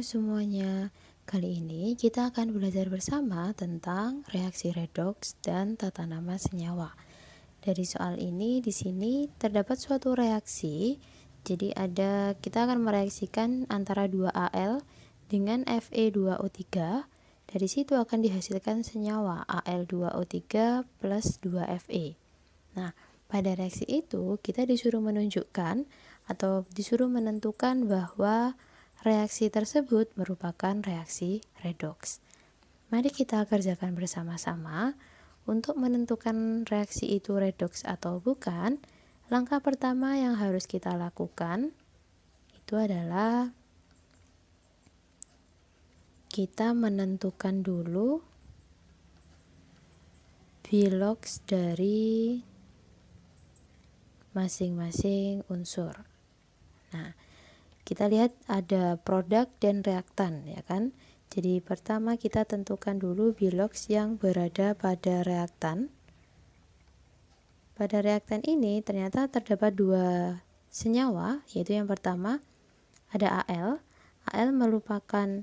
semuanya, kali ini kita akan belajar bersama tentang reaksi redoks dan tata nama senyawa. Dari soal ini di sini terdapat suatu reaksi, jadi kita akan mereaksikan antara 2Al dengan Fe2O3. Dari situ akan dihasilkan senyawa Al2O3 plus 2Fe. Nah, pada reaksi itu kita disuruh menunjukkan atau disuruh menentukan bahwa reaksi tersebut merupakan reaksi redoks. Mari kita kerjakan bersama-sama. Untuk menentukan reaksi itu redoks atau bukan, langkah pertama yang harus kita lakukan itu adalah kita menentukan dulu biloks dari masing-masing unsur. Nah, kita lihat ada produk dan reaktan, ya kan? Jadi pertama kita tentukan dulu biloks yang berada pada reaktan. Pada reaktan ini ternyata terdapat dua senyawa, yaitu yang pertama ada Al. Al merupakan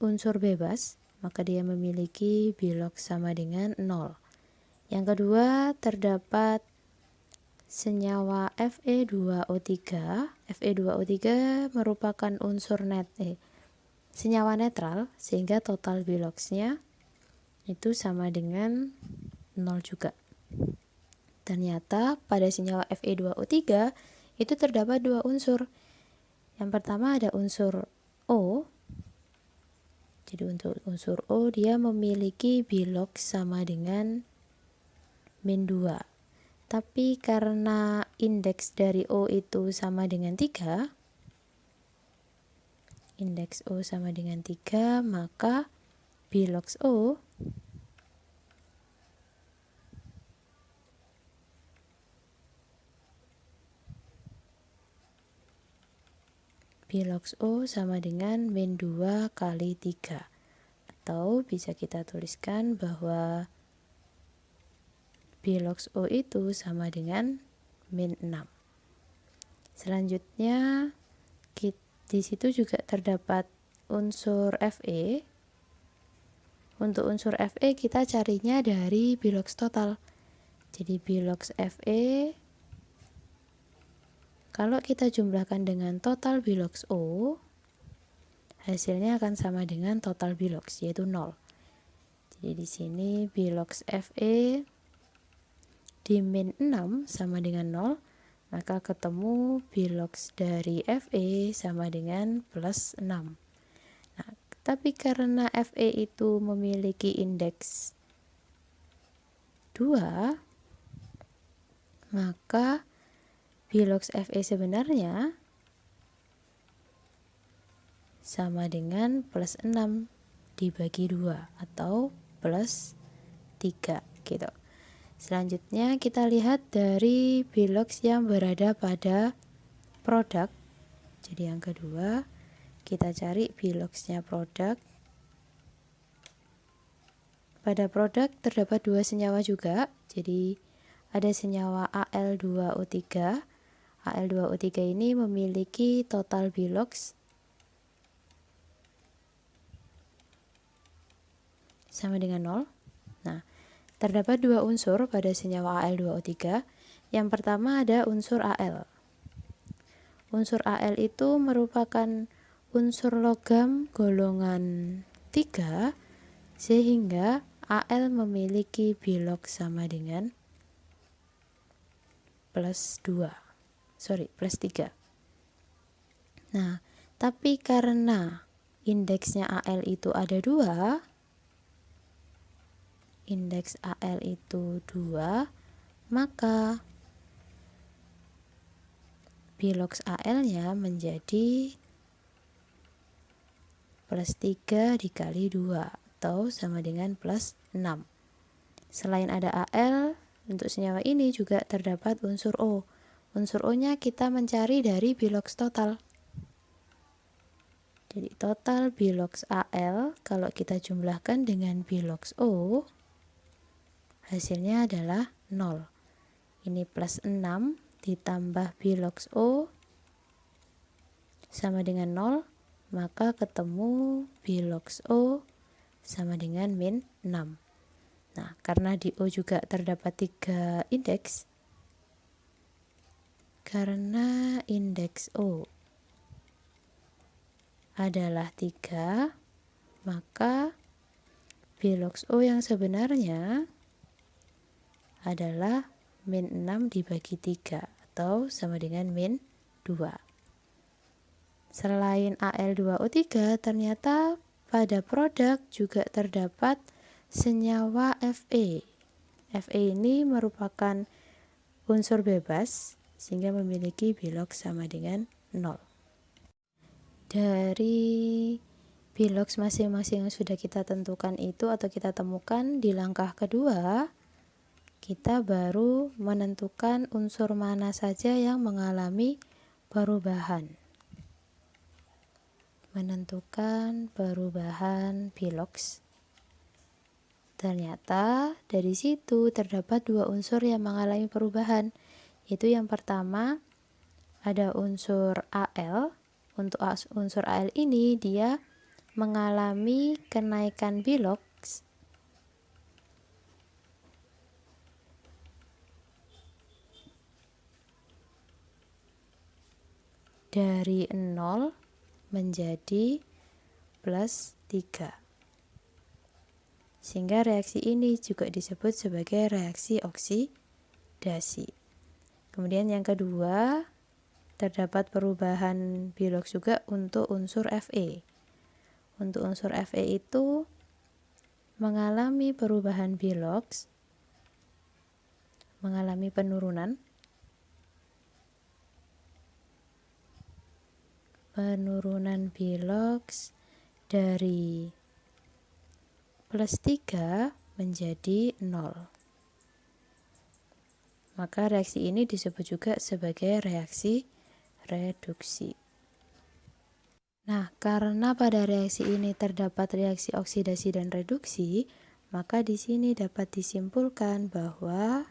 unsur bebas, maka dia memiliki biloks sama dengan 0. Yang kedua terdapat senyawa Fe2O3. Fe2O3 merupakan senyawa netral, sehingga total biloksnya itu sama dengan 0 juga. Ternyata pada senyawa Fe2O3 itu terdapat dua unsur. Yang pertama ada unsur O. Jadi untuk unsur O dia memiliki biloks sama dengan -2. Tapi karena indeks dari O itu sama dengan 3, indeks O sama dengan 3, maka biloks O sama dengan -2 kali 3. Atau bisa kita tuliskan bahwa biloks O itu sama dengan -6. Selanjutnya di situ juga terdapat unsur Fe. Untuk unsur Fe kita carinya dari biloks total. Jadi biloks Fe kalau kita jumlahkan dengan total biloks O, hasilnya akan sama dengan total biloks, yaitu 0. Jadi di sini biloks Fe di -6 sama dengan 0, maka ketemu biloks dari Fe sama dengan +6. Nah, tapi karena Fe itu memiliki indeks 2, maka biloks Fe sebenarnya sama dengan +6 dibagi 2 atau +3 gitu. Selanjutnya kita lihat dari biloks yang berada pada produk. Jadi yang kedua kita cari biloksnya produk. Pada produk terdapat dua senyawa juga. Jadi ada senyawa Al2O3. Al2O3 ini memiliki total biloks sama dengan 0. Nah, terdapat dua unsur pada senyawa Al2O3. Yang pertama ada unsur Al. Unsur Al itu merupakan unsur logam golongan 3, sehingga Al memiliki biloks sama dengan +3. Nah, tapi karena indeksnya Al itu ada 2, maka biloks Al-nya menjadi +3 dikali 2 atau sama dengan +6. Selain ada Al, untuk senyawa ini juga terdapat unsur O. Unsur O-nya kita mencari dari biloks total. Jadi total biloks Al kalau kita jumlahkan dengan biloks O, hasilnya adalah 0. Ini +6 ditambah biloks O sama dengan 0, maka ketemu Bilox O sama dengan min 6. Nah, karena di O juga terdapat 3 indeks, karena indeks O adalah 3, maka Bilox O yang sebenarnya adalah min 6 dibagi 3 atau sama dengan min 2. Selain Al2O3, ternyata pada produk juga terdapat senyawa Fe. Fe ini merupakan unsur bebas sehingga memiliki Bilox sama dengan 0. Dari Bilox masing-masing yang sudah kita tentukan itu atau kita temukan di langkah kedua, kita baru menentukan unsur mana saja yang mengalami perubahan. Menentukan perubahan Bilox. Ternyata dari situ terdapat 2 unsur yang mengalami perubahan. Yaitu yang pertama ada unsur Al. Untuk unsur Al ini dia mengalami kenaikan Bilox dari 0 menjadi plus 3. Sehingga reaksi ini juga disebut sebagai reaksi oksidasi. Kemudian yang kedua, terdapat perubahan Bilox juga untuk unsur Fe. Untuk unsur Fe itu mengalami perubahan Bilox, mengalami penurunan Bilox dari plus 3 menjadi 0. Maka reaksi ini disebut juga sebagai reaksi reduksi. Nah, karena pada reaksi ini terdapat reaksi oksidasi dan reduksi, maka di sini dapat disimpulkan bahwa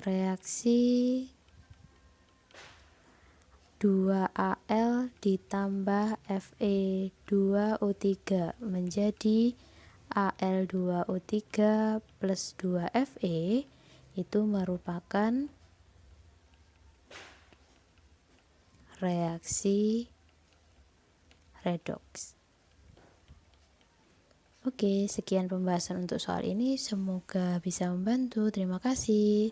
reaksi 2Al ditambah Fe2O3 menjadi Al2O3 plus 2Fe itu merupakan reaksi redoks. Oke, sekian pembahasan untuk soal ini. Semoga bisa membantu. Terima kasih.